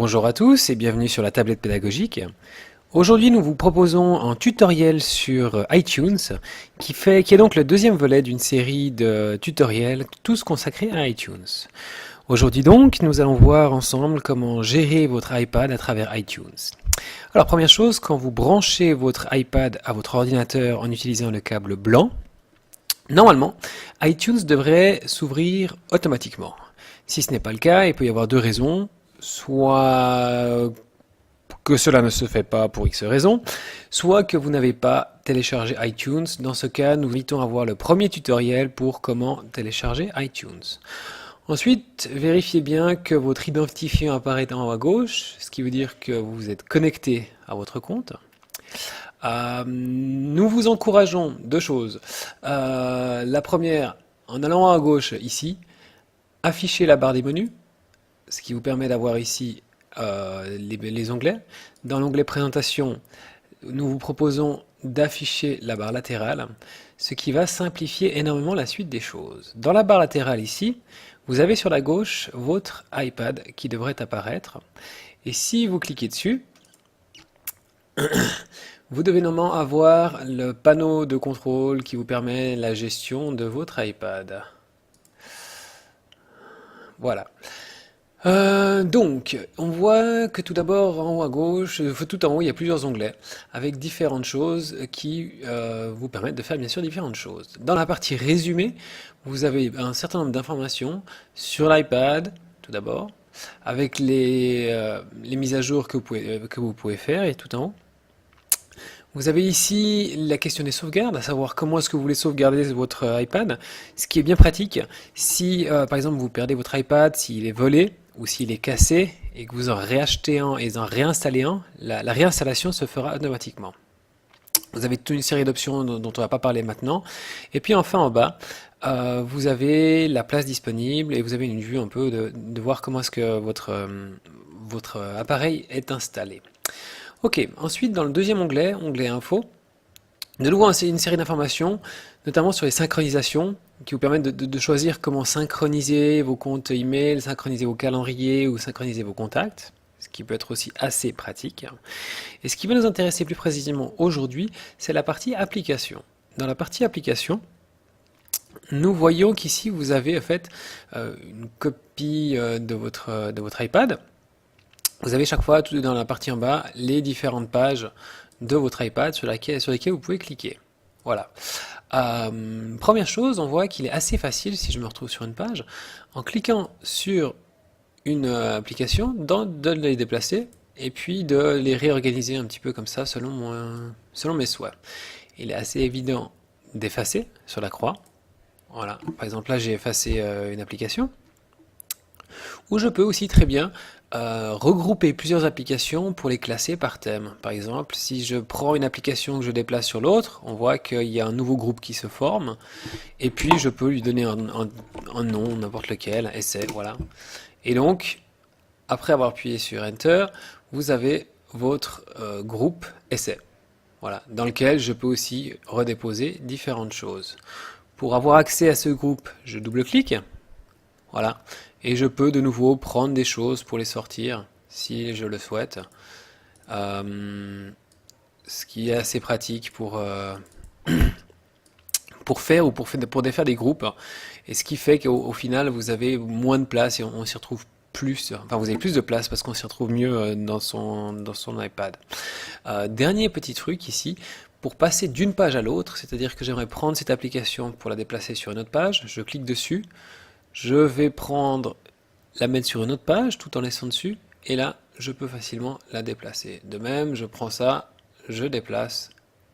Bonjour à tous et bienvenue sur la tablette pédagogique. Aujourd'hui, nous vous proposons un tutoriel sur iTunes qui est donc le deuxième volet d'une série de tutoriels tous consacrés à iTunes. Aujourd'hui donc, nous allons voir ensemble comment gérer votre iPad à travers iTunes. Alors première chose, quand vous branchez votre iPad à votre ordinateur en utilisant le câble blanc, normalement, iTunes devrait s'ouvrir automatiquement. Si ce n'est pas le cas, il peut y avoir deux raisons. Soit que cela ne se fait pas pour X raisons, soit que vous n'avez pas téléchargé iTunes. Dans ce cas, nous vous invitons à voir le premier tutoriel pour comment télécharger iTunes. Ensuite, vérifiez bien que votre identifiant apparaît en haut à gauche, ce qui veut dire que vous êtes connecté à votre compte. Nous vous encourageons deux choses. La première, en allant à gauche ici, affichez la barre des menus, ce qui vous permet d'avoir ici les onglets. Dans l'onglet présentation, nous vous proposons d'afficher la barre latérale, ce qui va simplifier énormément la suite des choses. Dans la barre latérale ici, vous avez sur la gauche votre iPad qui devrait apparaître. Et si vous cliquez dessus, vous devez normalement avoir le panneau de contrôle qui vous permet la gestion de votre iPad. Voilà. Donc, on voit que tout d'abord, en haut à gauche, tout en haut, il y a plusieurs onglets avec différentes choses qui vous permettent de faire bien sûr différentes choses. Dans la partie résumé, vous avez un certain nombre d'informations sur l'iPad, tout d'abord, avec les mises à jour que vous pouvez faire, et tout en haut. Vous avez ici la question des sauvegardes, à savoir comment est-ce que vous voulez sauvegarder votre iPad, ce qui est bien pratique. Si par exemple vous perdez votre iPad, s'il est volé ou s'il est cassé et que vous en réachetez un et en réinstallez un, la réinstallation se fera automatiquement. Vous avez toute une série d'options dont on ne va pas parler maintenant. Et puis enfin en bas, vous avez la place disponible et vous avez une vue un peu de voir comment est-ce que votre appareil est installé. Ok, ensuite dans le deuxième onglet, onglet info, de nouveau une série d'informations, notamment sur les synchronisations, qui vous permettent de choisir comment synchroniser vos comptes email, synchroniser vos calendriers ou synchroniser vos contacts, ce qui peut être aussi assez pratique. Et ce qui va nous intéresser plus précisément aujourd'hui, c'est la partie application. Dans la partie application, nous voyons qu'ici vous avez en fait une copie de votre iPad. Vous avez chaque fois, tout dans la partie en bas, les différentes pages de votre iPad sur lesquelles vous pouvez cliquer. Voilà. Première chose, on voit qu'il est assez facile, si je me retrouve sur une page, en cliquant sur une application, de les déplacer et puis de les réorganiser un petit peu comme ça selon mes souhaits. Il est assez évident d'effacer sur la croix. Voilà. Par exemple, là, j'ai effacé une application. Ou je peux aussi très bien regrouper plusieurs applications pour les classer par thème. Par exemple, si je prends une application que je déplace sur l'autre, on voit qu'il y a un nouveau groupe qui se forme, et puis je peux lui donner un nom, n'importe lequel, essai, voilà. Et donc, après avoir appuyé sur Enter, vous avez votre groupe essai, voilà, dans lequel je peux aussi redéposer différentes choses. Pour avoir accès à ce groupe, je double-clique, voilà. Et je peux de nouveau prendre des choses pour les sortir, si je le souhaite. Ce qui est assez pratique pour faire ou pour défaire des groupes. Et ce qui fait qu'au final, vous avez moins de place et on s'y retrouve plus. Enfin, vous avez plus de place parce qu'on s'y retrouve mieux dans son iPad. Dernier petit truc ici. Pour passer d'une page à l'autre, c'est-à-dire que j'aimerais prendre cette application pour la déplacer sur une autre page, je clique dessus. Je vais la mettre sur une autre page tout en laissant dessus et là je peux facilement la déplacer. De même, je prends ça, je déplace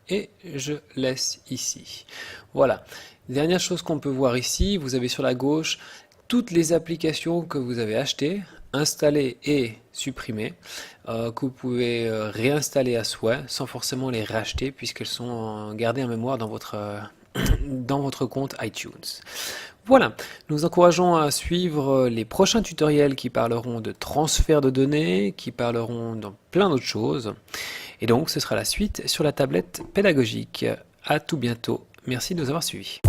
et je laisse ici. Voilà. Dernière chose qu'on peut voir ici, vous avez sur la gauche toutes les applications que vous avez achetées, installées et supprimées, que vous pouvez réinstaller à souhait sans forcément les racheter puisqu'elles sont gardées en mémoire dans votre compte iTunes. Voilà, nous vous encourageons à suivre les prochains tutoriels qui parleront de transfert de données, qui parleront de plein d'autres choses. Et donc, ce sera la suite sur la tablette pédagogique. À tout bientôt. Merci de nous avoir suivis.